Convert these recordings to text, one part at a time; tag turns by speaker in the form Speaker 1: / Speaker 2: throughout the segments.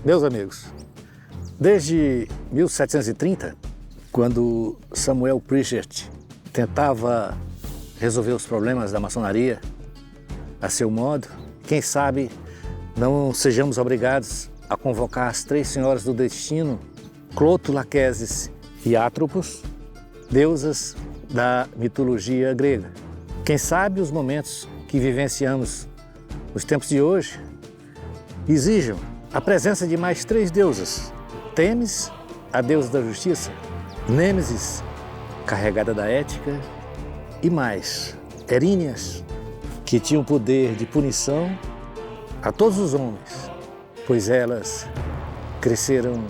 Speaker 1: Meus amigos, desde 1730, quando Samuel Pritchett tentava resolver os problemas da maçonaria a seu modo, quem sabe não sejamos obrigados a convocar as três senhoras do destino, Cloto, Lachesis e Atropos, deusas da mitologia grega. Quem sabe os momentos que vivenciamos nos tempos de hoje exijam a presença de mais três deusas: Têmis, a deusa da justiça; Nêmesis, carregada da ética; e mais, Eríneas, que tinha o poder de punição a todos os homens, pois elas cresceram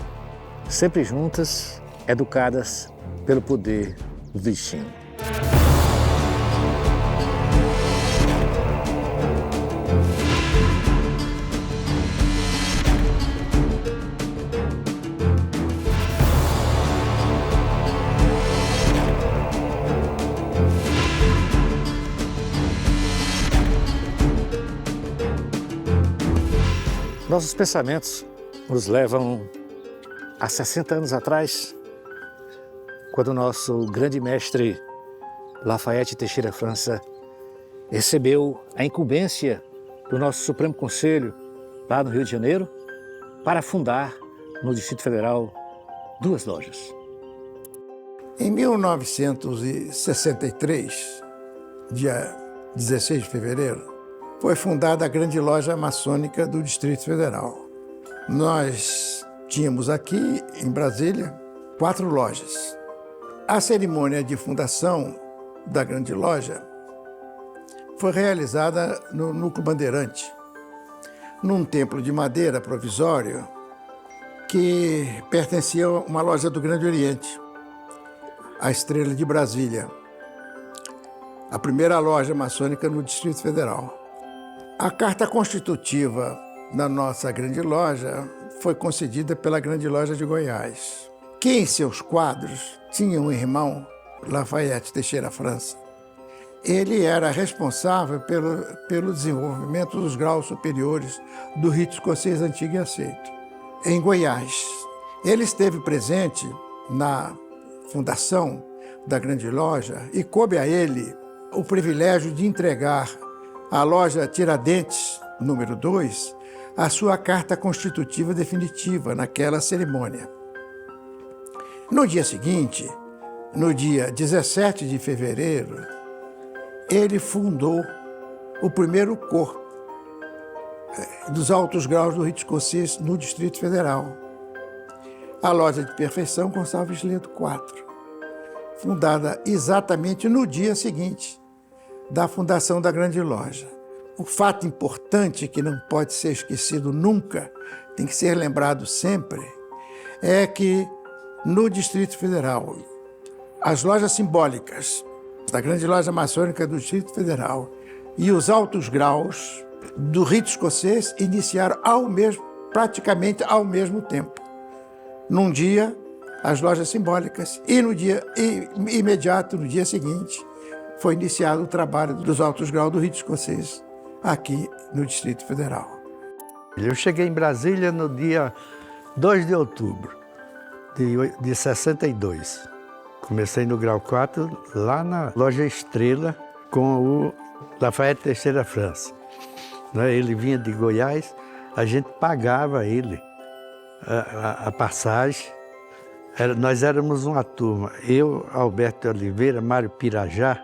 Speaker 1: sempre juntas, educadas pelo poder do destino. Nossos pensamentos nos levam a 60 anos atrás, quando o nosso grande mestre Lafayette Teixeira França recebeu a incumbência do nosso Supremo Conselho, lá no Rio de Janeiro, para fundar no Distrito Federal duas lojas.
Speaker 2: Em 1963, dia 16 de fevereiro, foi fundada a Grande Loja Maçônica do Distrito Federal. Nós tínhamos aqui, em Brasília, 4 lojas. A cerimônia de fundação da Grande Loja foi realizada no Núcleo Bandeirante, num templo de madeira provisório que pertencia a uma loja do Grande Oriente, a Estrela de Brasília, a primeira loja maçônica no Distrito Federal. A carta constitutiva da nossa Grande Loja foi concedida pela Grande Loja de Goiás, que em seus quadros tinha um irmão, Lafayette Teixeira França. Ele era responsável pelo desenvolvimento dos graus superiores do rito escocês antigo e aceito, em Goiás. Ele esteve presente na fundação da Grande Loja e coube a ele o privilégio de entregar à loja Tiradentes, número 2, a sua carta constitutiva definitiva naquela cerimônia. No dia seguinte, no dia 17 de fevereiro, ele fundou o primeiro corpo dos altos graus do rito escocês no Distrito Federal, a Loja de Perfeição Gonçalves Ledo IV, fundada exatamente no dia seguinte da fundação da Grande Loja. O fato importante que não pode ser esquecido nunca, tem que ser lembrado sempre, é que no Distrito Federal, as lojas simbólicas da Grande Loja Maçônica do Distrito Federal e os altos graus do rito escocês iniciaram praticamente ao mesmo tempo. Num dia, as lojas simbólicas, e no dia imediato, no dia seguinte, foi iniciado o trabalho dos altos graus do rito escocês aqui no Distrito Federal.
Speaker 3: Eu cheguei em Brasília no dia 2 de outubro de 62. Comecei no grau 4, lá na loja Estrela, com o Lafayette Teixeira França. Ele vinha de Goiás, a gente pagava ele a passagem. Nós éramos uma turma, eu, Alberto Oliveira, Mário Pirajá,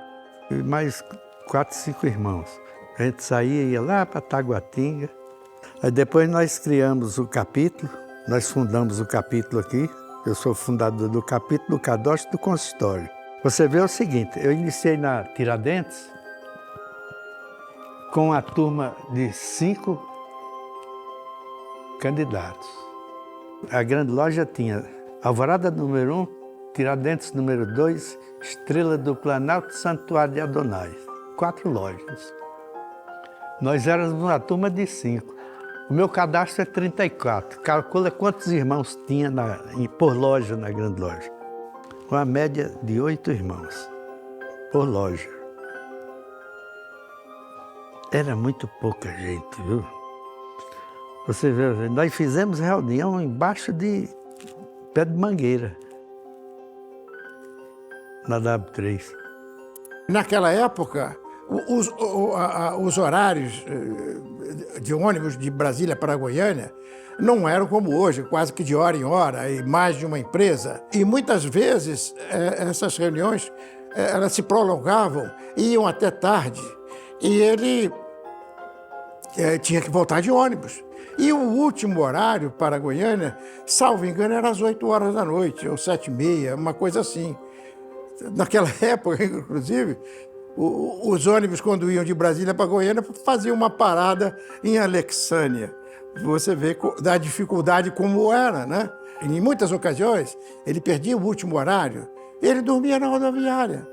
Speaker 3: e mais 4, 5 irmãos. A gente saía e ia lá para Taguatinga. Aí depois nós criamos o capítulo, nós fundamos o capítulo aqui. Eu sou fundador do capítulo, do cadastro e do consistório. Você vê o seguinte, eu iniciei na Tiradentes com a turma de 5 candidatos. A Grande Loja tinha Alvorada número 1, Tiradentes número 2, Estrela do Planalto, Santuário de Adonai. 4 lojas. Nós éramos uma turma de 5. O meu cadastro é 34. Calcula quantos irmãos tinha por loja na Grande Loja. Uma média de 8 irmãos por loja. Era muito pouca gente, viu? Você vê, nós fizemos reunião embaixo de pé de mangueira, na W3.
Speaker 2: Naquela época, os horários de ônibus de Brasília para Goiânia não eram como hoje, quase que de hora em hora, e mais de uma empresa. E muitas vezes essas reuniões elas se prolongavam, iam até tarde, e ele tinha que voltar de ônibus. E o último horário para Goiânia, salvo engano, era às 8 horas da noite, ou 7h30, uma coisa assim. Naquela época, inclusive, os ônibus, quando iam de Brasília para Goiânia, faziam uma parada em Alexânia. Você vê da dificuldade como era, né? Em muitas ocasiões, ele perdia o último horário, ele dormia na rodoviária.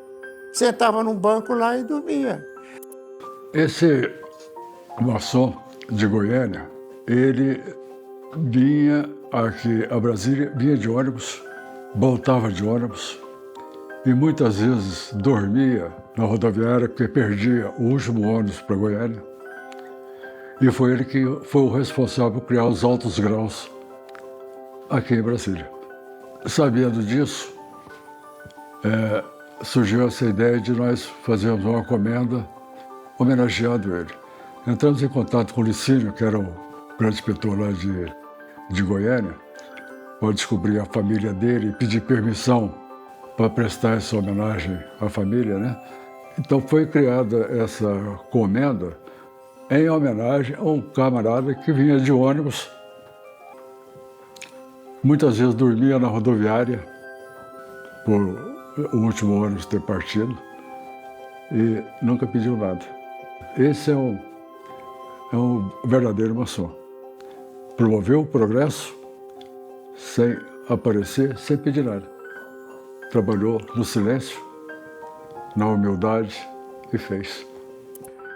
Speaker 2: Sentava num banco lá e dormia.
Speaker 4: Esse maçom de Goiânia, ele vinha aqui a Brasília, vinha de ônibus, voltava de ônibus e muitas vezes dormia na rodoviária porque perdia o último ônibus para Goiânia. E foi ele que foi o responsável por criar os altos graus aqui em Brasília. Sabendo disso, surgiu essa ideia de nós fazermos uma comenda homenageando ele. Entramos em contato com o Licínio, que era o grande inspetor lá de Goiânia, para descobrir a família dele e pedir permissão para prestar essa homenagem à família, né? Então foi criada essa comenda em homenagem a um camarada que vinha de ônibus, muitas vezes dormia na rodoviária por o último ônibus ter partido e nunca pediu nada. Esse é um verdadeiro maçom. Promoveu o progresso sem aparecer, sem pedir nada. Trabalhou no silêncio, na humildade e fez.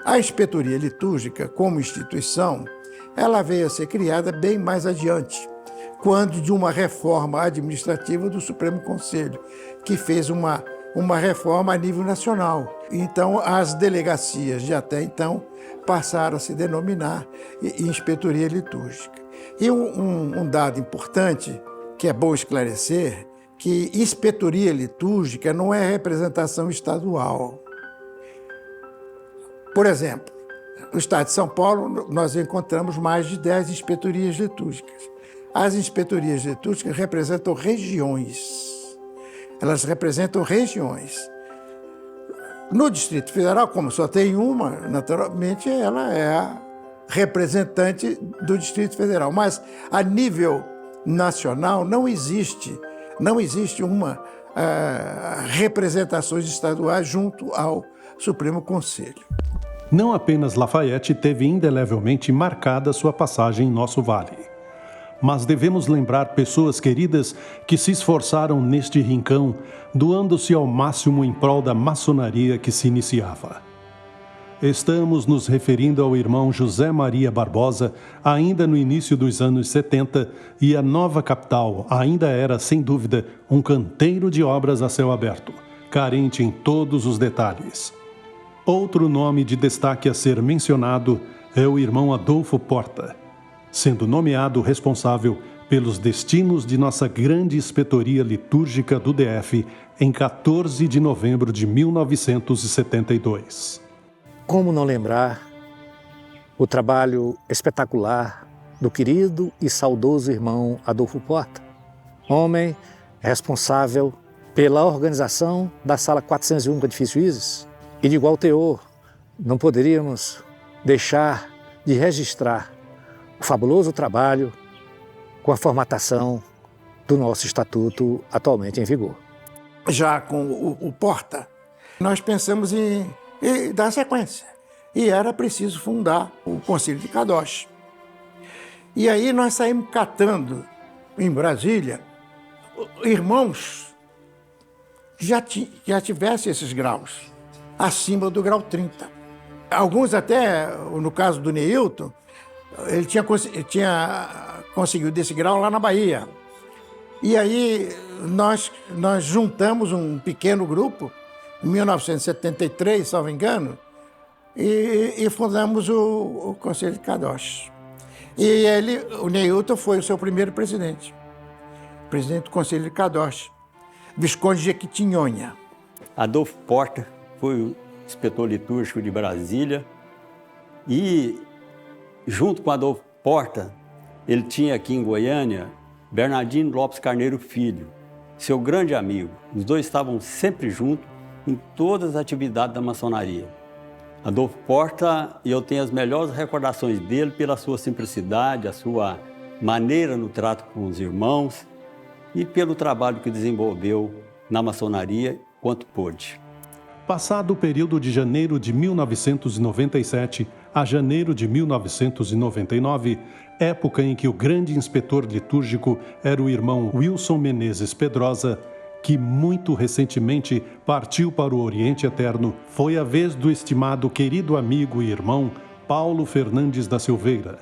Speaker 2: A inspetoria litúrgica, como instituição, ela veio a ser criada bem mais adiante, quando de uma reforma administrativa do Supremo Conselho, que fez uma reforma a nível nacional. Então, as delegacias de até então passaram a se denominar inspetoria litúrgica. E um dado importante, que é bom esclarecer, que inspetoria litúrgica não é representação estadual. Por exemplo, no estado de São Paulo, nós encontramos mais de 10 inspetorias litúrgicas. As inspetorias litúrgicas representam regiões. Elas representam regiões. No Distrito Federal, como só tem uma, naturalmente, ela é a representante do Distrito Federal. Mas, a nível nacional, não existe uma representações estaduais junto ao Supremo Conselho.
Speaker 5: Não apenas Lafayette teve indelevelmente marcada sua passagem em nosso vale, mas devemos lembrar pessoas queridas que se esforçaram neste rincão, doando-se ao máximo em prol da maçonaria que se iniciava. Estamos nos referindo ao irmão José Maria Barbosa, ainda no início dos anos 70, e a nova capital ainda era, sem dúvida, um canteiro de obras a céu aberto, carente em todos os detalhes. Outro nome de destaque a ser mencionado é o irmão Adolfo Porta, sendo nomeado responsável pelos destinos de nossa grande inspetoria litúrgica do DF em 14 de novembro de 1972.
Speaker 1: Como não lembrar o trabalho espetacular do querido e saudoso irmão Adolfo Porta, homem responsável pela organização da Sala 401 do Edifício Isis. E de igual teor, não poderíamos deixar de registrar o fabuloso trabalho com a formatação do nosso estatuto atualmente em vigor.
Speaker 2: Já com o Porta, nós pensamos em dar sequência. E era preciso fundar o Concílio de Kadosh. E aí nós saímos catando em Brasília irmãos que já tivessem esses graus, acima do grau 30. Alguns até, no caso do Neilton, ele tinha conseguido desse grau lá na Bahia. E aí nós juntamos um pequeno grupo, em 1973, salvo engano, e fundamos o Conselho de Kadosh. E o Neilton foi o seu primeiro presidente do Conselho de Cadastro, Visconde de Jequitinhonha.
Speaker 6: Adolfo Porta foi o inspetor litúrgico de Brasília e, junto com Adolfo Porta, ele tinha aqui em Goiânia Bernardino Lopes Carneiro Filho, seu grande amigo. Os dois estavam sempre juntos em todas as atividades da maçonaria. Adolfo Porta, eu tenho as melhores recordações dele pela sua simplicidade, a sua maneira no trato com os irmãos e pelo trabalho que desenvolveu na maçonaria quanto pôde.
Speaker 5: Passado o período de janeiro de 1997 a janeiro de 1999, época em que o grande inspetor litúrgico era o irmão Wilson Menezes Pedrosa, que muito recentemente partiu para o Oriente Eterno, foi a vez do estimado querido amigo e irmão Paulo Fernandes da Silveira,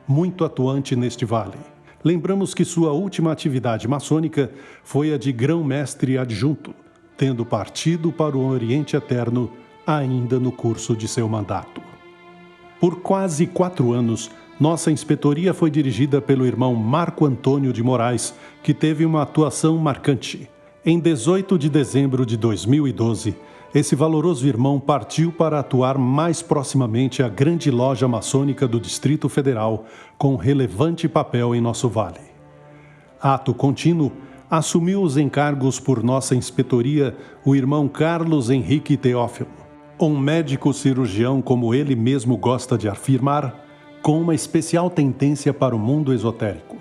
Speaker 5: muito atuante neste vale. Lembramos que sua última atividade maçônica foi a de grão-mestre adjunto, tendo partido para o Oriente Eterno ainda no curso de seu mandato. Por quase 4 anos, nossa inspetoria foi dirigida pelo irmão Marco Antônio de Moraes, que teve uma atuação marcante. Em 18 de dezembro de 2012, esse valoroso irmão partiu para atuar mais proximamente à grande loja maçônica do Distrito Federal, com relevante papel em nosso vale. Ato contínuo, assumiu os encargos por nossa inspetoria o irmão Carlos Henrique Teófilo, um médico cirurgião, como ele mesmo gosta de afirmar, com uma especial tendência para o mundo esotérico.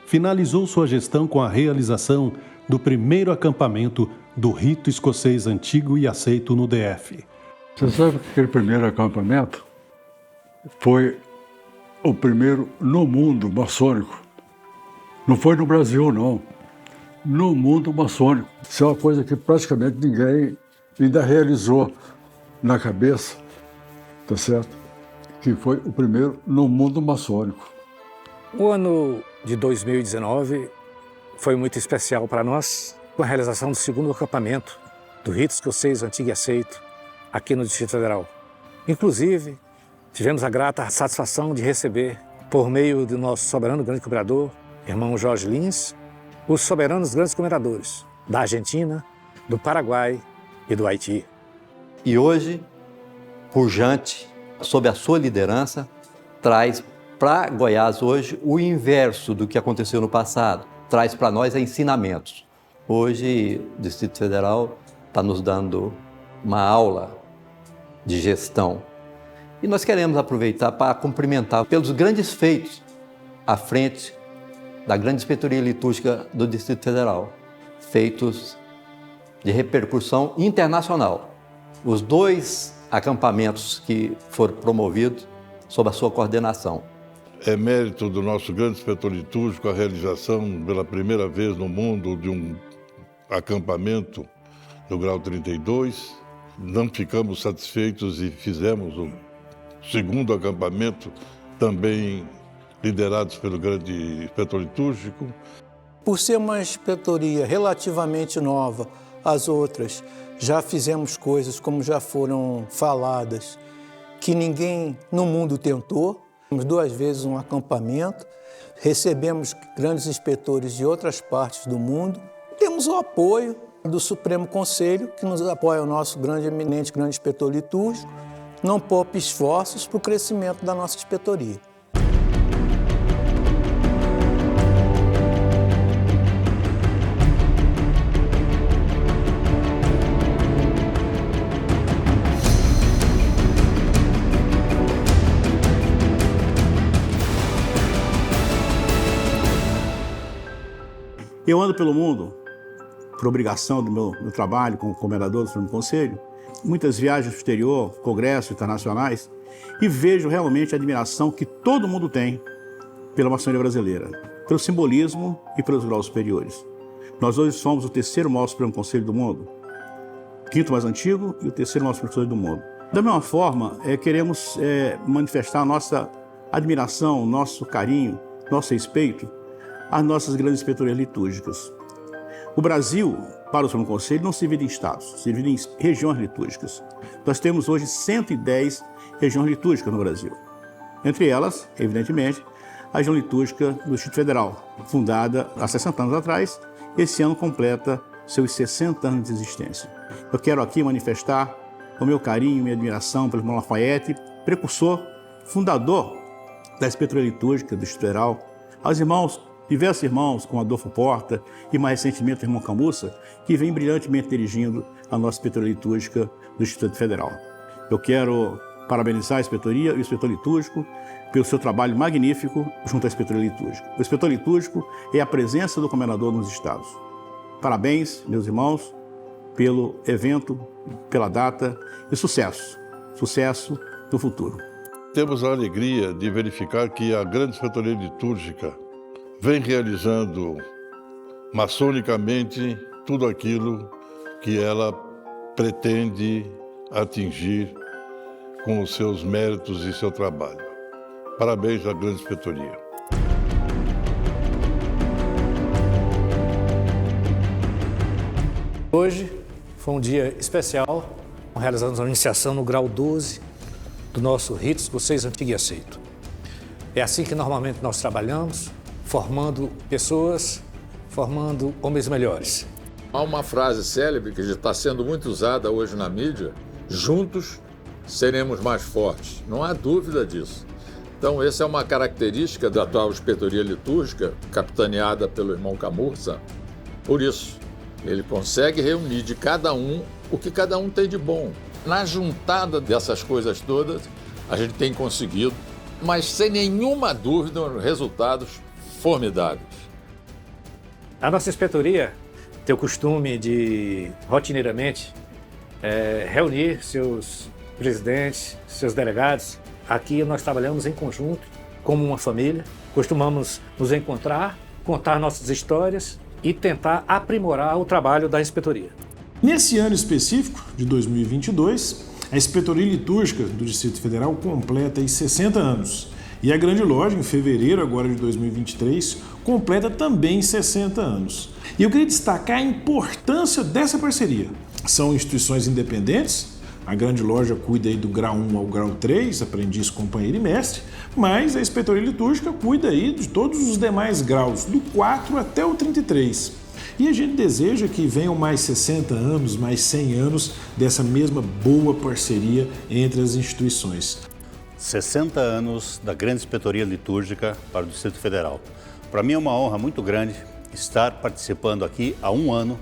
Speaker 5: Finalizou sua gestão com a realização do primeiro acampamento do rito escocês antigo e aceito no DF.
Speaker 4: Você sabe que aquele primeiro acampamento foi o primeiro no mundo maçônico. Não foi no Brasil, não. No mundo maçônico. Isso é uma coisa que praticamente ninguém ainda realizou na cabeça, tá certo? Que foi o primeiro no mundo maçônico.
Speaker 1: O ano de 2019 foi muito especial para nós, com a realização do segundo acampamento do rito escocês antigo e aceito aqui no Distrito Federal. Inclusive, tivemos a grata satisfação de receber, por meio do nosso soberano grande cooperador, irmão Jorge Lins, os soberanos grandes cooperadores da Argentina, do Paraguai e do Haiti.
Speaker 7: E hoje, Pujante, sob a sua liderança, traz para Goiás hoje o inverso do que aconteceu no passado. Traz para nós ensinamentos. Hoje, o Distrito Federal está nos dando uma aula de gestão. E nós queremos aproveitar para cumprimentar pelos grandes feitos à frente da grande inspetoria litúrgica do Distrito Federal. Feitos de repercussão internacional. Os 2 acampamentos que foram promovidos sob a sua coordenação.
Speaker 8: É mérito do nosso grande inspetor litúrgico a realização pela primeira vez no mundo de um acampamento no grau 32. Não ficamos satisfeitos e fizemos o segundo acampamento, também liderados pelo grande inspetor litúrgico.
Speaker 9: Por ser uma inspetoria relativamente nova às outras, já fizemos coisas, como já foram faladas, que ninguém no mundo tentou. 2 vezes um acampamento, recebemos grandes inspetores de outras partes do mundo. Temos o apoio do Supremo Conselho, que nos apoia o nosso grande eminente, grande inspetor litúrgico. Não poupe esforços para o crescimento da nossa inspetoria.
Speaker 10: Eu ando pelo mundo, por obrigação do meu trabalho como comendador do Supremo Conselho, muitas viagens ao exterior, congressos internacionais, e vejo realmente a admiração que todo mundo tem pela maçonaria brasileira, pelo simbolismo e pelos graus superiores. Nós hoje somos o 3º maior Supremo Conselho do mundo, 5º mais antigo e o 3º maior Supremo Conselho do mundo. Da mesma forma, queremos manifestar a nossa admiração, nosso carinho, nosso respeito às nossas grandes inspetorias litúrgicas. O Brasil, para o Supremo Conselho, não se divide em estados, se divide em regiões litúrgicas. Nós temos hoje 110 regiões litúrgicas no Brasil. Entre elas, evidentemente, a região litúrgica do Distrito Federal, fundada há 60 anos atrás. Esse ano completa seus 60 anos de existência. Eu quero aqui manifestar o meu carinho e minha admiração pelo irmão Lafayette, precursor, fundador da Inspetoria Litúrgica do Distrito Federal, aos irmãos, diversos irmãos, como Adolfo Porta e mais recentemente o irmão Camussa, que vem brilhantemente dirigindo a nossa Inspetoria Litúrgica do Distrito Federal. Eu quero parabenizar a Inspetoria e o Inspetor Litúrgico pelo seu trabalho magnífico junto à Inspetoria Litúrgica. O Inspetor Litúrgico é a presença do comendador nos estados. Parabéns, meus irmãos, pelo evento, pela data e sucesso no futuro.
Speaker 8: Temos a alegria de verificar que a Grande Inspetoria Litúrgica vem realizando maçonicamente tudo aquilo que ela pretende atingir com os seus méritos e seu trabalho. Parabéns à Grande Inspetoria.
Speaker 1: Hoje foi um dia especial, realizamos a iniciação no grau 12 do nosso Ritos Vocês Antigo e Aceito. É assim que normalmente nós trabalhamos, formando pessoas, formando homens melhores.
Speaker 11: Há uma frase célebre que já está sendo muito usada hoje na mídia: juntos seremos mais fortes. Não há dúvida disso. Então, essa é uma característica da atual Inspetoria Litúrgica, capitaneada pelo irmão Camussa. Por isso, ele consegue reunir de cada um o que cada um tem de bom. Na juntada dessas coisas todas, a gente tem conseguido, mas sem nenhuma dúvida, resultados formidáveis.
Speaker 1: A nossa inspetoria tem o costume de, rotineiramente, reunir seus presidentes, seus delegados. Aqui nós trabalhamos em conjunto, como uma família. Costumamos nos encontrar, contar nossas histórias e tentar aprimorar o trabalho da inspetoria.
Speaker 12: Nesse ano específico, de 2022, a Inspetoria Litúrgica do Distrito Federal completa 60 anos. E a Grande Loja, em fevereiro agora de 2023, completa também 60 anos. E eu queria destacar a importância dessa parceria. São instituições independentes. A Grande Loja cuida aí do grau 1 ao grau 3, aprendiz, companheiro e mestre, mas a Inspetoria Litúrgica cuida aí de todos os demais graus, do 4 até o 33. E a gente deseja que venham mais 60 anos, mais 100 anos dessa mesma boa parceria entre as instituições.
Speaker 13: 60 anos da Grande Inspetoria Litúrgica para o Distrito Federal. Para mim é uma honra muito grande estar participando aqui há um ano,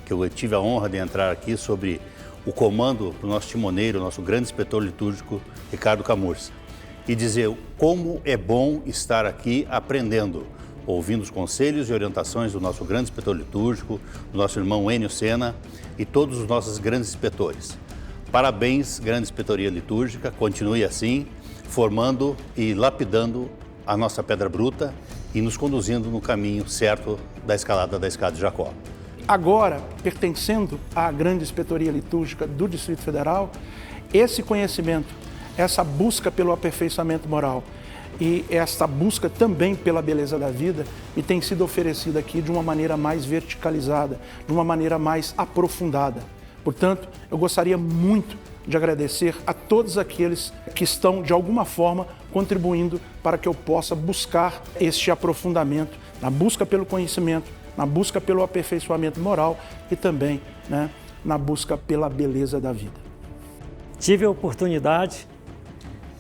Speaker 13: que eu tive a honra de entrar aqui sobre o comando do nosso timoneiro, nosso grande inspetor litúrgico, Ricardo Camussa, e dizer como é bom estar aqui aprendendo, ouvindo os conselhos e orientações do nosso grande inspetor litúrgico, do nosso irmão Enio Sena e todos os nossos grandes inspetores. Parabéns, Grande Inspetoria Litúrgica, continue assim, formando e lapidando a nossa pedra bruta e nos conduzindo no caminho certo da escalada da escada de Jacó.
Speaker 14: Agora, pertencendo à Grande Inspetoria Litúrgica do Distrito Federal, esse conhecimento, essa busca pelo aperfeiçoamento moral e essa busca também pela beleza da vida me tem sido oferecida aqui de uma maneira mais verticalizada, de uma maneira mais aprofundada. Portanto, eu gostaria muito de agradecer a todos aqueles que estão, de alguma forma, contribuindo para que eu possa buscar este aprofundamento, na busca pelo conhecimento, na busca pelo aperfeiçoamento moral e também, na busca pela beleza da vida.
Speaker 15: Tive a oportunidade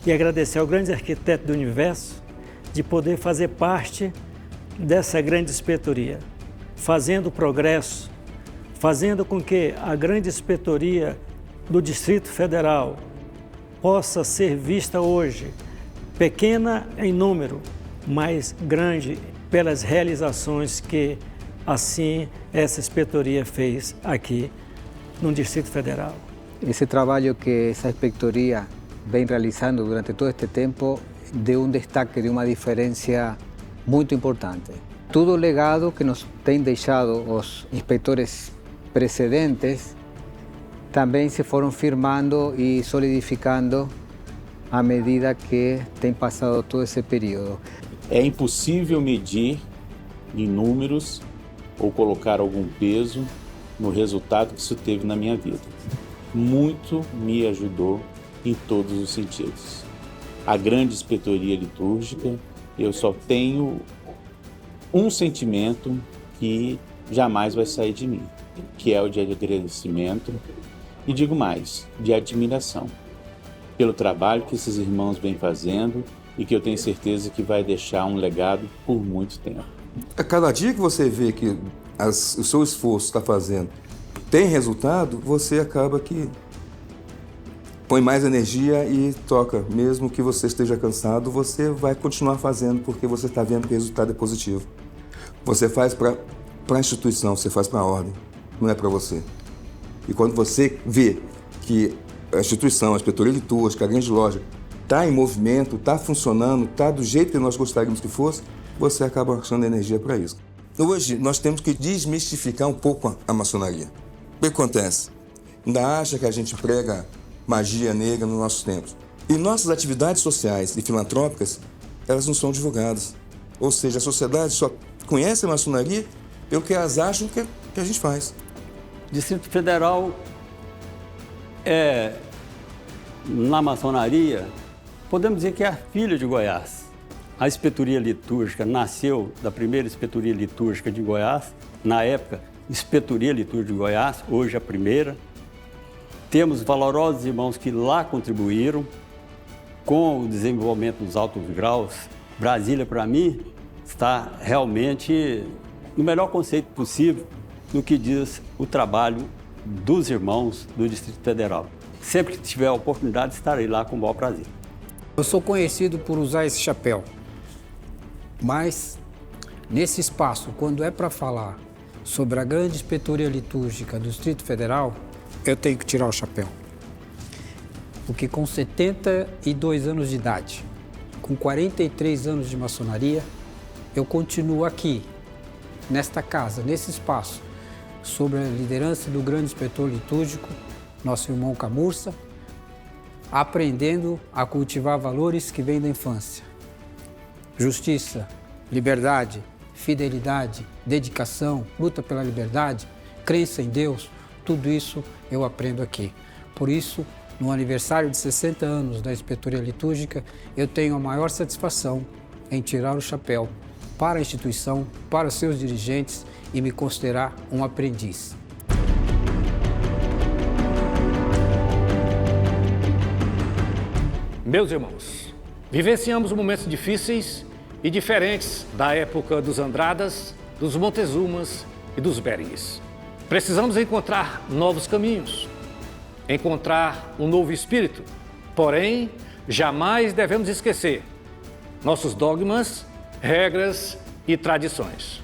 Speaker 15: de agradecer ao grande arquiteto do universo de poder fazer parte dessa grande inspetoria, fazendo progresso, fazendo com que a grande inspetoria do Distrito Federal possa ser vista hoje, pequena em número, mas grande pelas realizações que assim essa inspetoria fez aqui no Distrito Federal.
Speaker 16: Esse trabalho que essa inspetoria vem realizando durante todo este tempo deu destaque, de uma diferença muito importante. Todo o legado que nos têm deixado os inspetores precedentes também se foram firmando e solidificando à medida que tem passado todo esse período.
Speaker 17: É impossível medir em números ou colocar algum peso no resultado que isso teve na minha vida. Muito me ajudou em todos os sentidos. A Grande Inspetoria Litúrgica eu só tenho um sentimento que jamais vai sair de mim, que é o de agradecimento e, digo mais, de admiração pelo trabalho que esses irmãos vêm fazendo e que eu tenho certeza que vai deixar um legado por muito tempo.
Speaker 18: A cada dia que você vê que o seu esforço está fazendo tem resultado, você acaba que põe mais energia e toca. Mesmo que você esteja cansado, você vai continuar fazendo porque você está vendo que o resultado é positivo. Você faz para a instituição, você faz para a ordem, não é para você. E quando você vê que a instituição, a inspetoria litúrgica, a grande loja, está em movimento, está funcionando, está do jeito que nós gostaríamos que fosse, você acaba achando energia para isso. Hoje, nós temos que desmistificar um pouco a maçonaria. O que acontece? Ainda acha que a gente prega magia negra nos nossos tempos. E nossas atividades sociais e filantrópicas, elas não são divulgadas. Ou seja, a sociedade só conhece a maçonaria pelo que elas acham que a gente faz.
Speaker 6: Distrito Federal na maçonaria, podemos dizer que é a filha de Goiás. A inspetoria litúrgica nasceu da primeira inspetoria litúrgica de Goiás, na época, inspetoria litúrgica de Goiás, hoje a primeira. Temos valorosos irmãos que lá contribuíram com o desenvolvimento dos altos graus. Brasília, para mim, está realmente no melhor conceito possível do que diz o trabalho dos irmãos do Distrito Federal. Sempre que tiver a oportunidade, estarei lá com o maior prazer.
Speaker 19: Eu sou conhecido por usar esse chapéu, mas nesse espaço, quando é para falar sobre a grande inspetoria litúrgica do Distrito Federal, eu tenho que tirar o chapéu. Porque com 72 anos de idade, com 43 anos de maçonaria, eu continuo aqui, nesta casa, nesse espaço, sob a liderança do grande inspetor litúrgico, nosso irmão Camurça, aprendendo a cultivar valores que vêm da infância. Justiça, liberdade, fidelidade, dedicação, luta pela liberdade, crença em Deus, tudo isso eu aprendo aqui. Por isso, no aniversário de 60 anos da Inspetoria Litúrgica, eu tenho a maior satisfação em tirar o chapéu para a instituição, para os seus dirigentes e me considerar um aprendiz.
Speaker 20: Meus irmãos, vivenciamos momentos difíceis e diferentes da época dos Andradas, dos Montezumas e dos Berings. Precisamos encontrar novos caminhos, encontrar um novo espírito, porém, jamais devemos esquecer nossos dogmas, regras e tradições.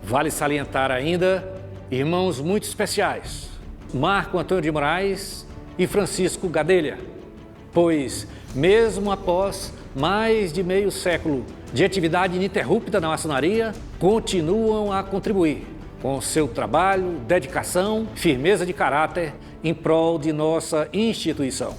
Speaker 20: Vale salientar ainda irmãos muito especiais, Marco Antônio de Moraes e Francisco Gadelha, pois, mesmo após mais de meio século de atividade ininterrupta na maçonaria, continuam a contribuir com seu trabalho, dedicação, firmeza de caráter em prol de nossa instituição.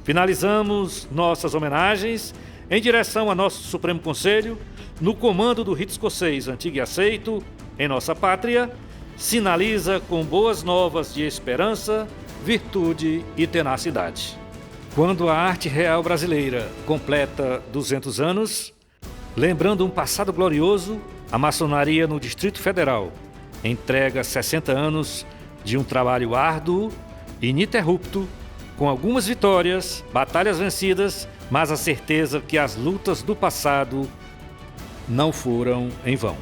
Speaker 12: Finalizamos nossas homenagens em direção a nosso Supremo Conselho, no comando do rito escocês antigo e aceito em nossa pátria, sinaliza com boas novas de esperança, virtude e tenacidade. Quando a arte real brasileira completa 200 anos, lembrando um passado glorioso, a maçonaria no Distrito Federal entrega 60 anos de um trabalho árduo, ininterrupto, com algumas vitórias, batalhas vencidas, mas a certeza que as lutas do passado não foram em vão.